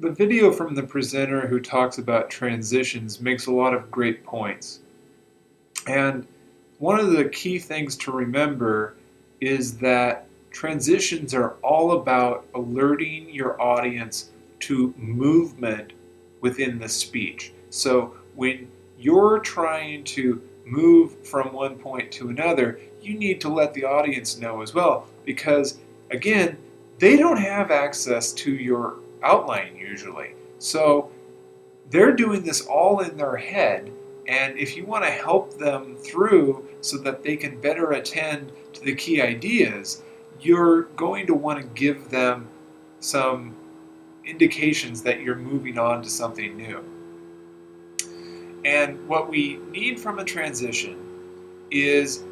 The video from the presenter who talks about transitions makes a lot of great points. And one of the key things to remember is that transitions are all about alerting your audience to movement within the speech. So when you're trying to move from one point to another, you need to let the audience know as well, because again, they don't have access to your outline usually. So they're doing this all in their head. And if you want to help them through so that they can better attend to the key ideas, you're going to want to give them some indications that you're moving on to something new. And what we need from a transition is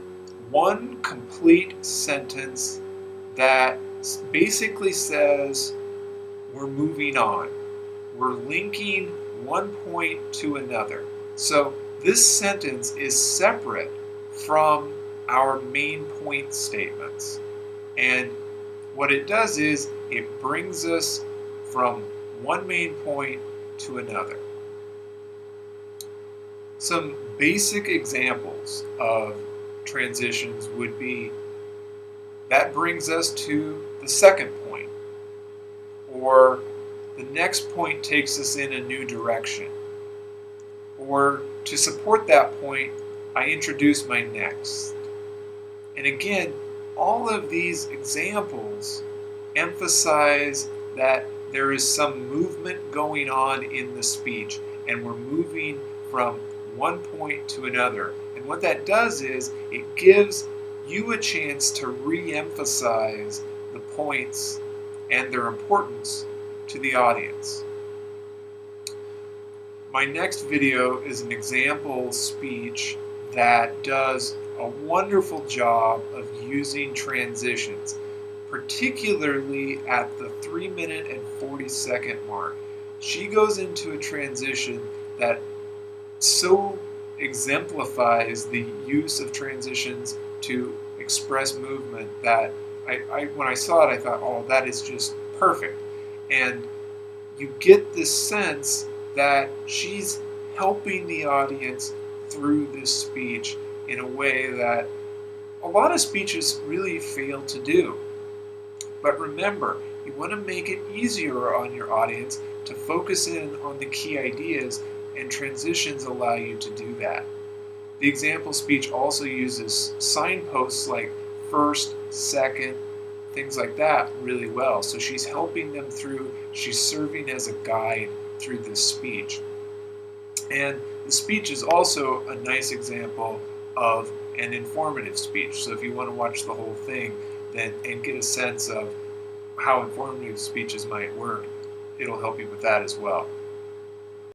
one complete sentence that basically says we're moving on. We're linking one point to another. So this sentence is separate from our main point statements. And what it does is it brings us from one main point to another. Some basic examples of transitions would be that brings us to the second point, or the next point takes us in a new direction, or to support that point, I introduce my next. And again, all of these examples emphasize that there is some movement going on in the speech, and we're moving from one point to another. And what that does is it gives you a chance to re-emphasize the points and their importance to the audience. My next video is an example speech that does a wonderful job of using transitions, particularly at the 3-minute and 40-second mark. She goes into a transition that so exemplifies the use of transitions to express movement that when I saw it, I thought, oh, that is just perfect. And you get this sense that she's helping the audience through this speech in a way that a lot of speeches really fail to do. But remember, you want to make it easier on your audience to focus in on the key ideas, and transitions allow you to do that. The example speech also uses signposts like first, second, things like that really well. So she's helping them through, she's serving as a guide through this speech. And the speech is also a nice example of an informative speech. So if you want to watch the whole thing then and get a sense of how informative speeches might work, it'll help you with that as well.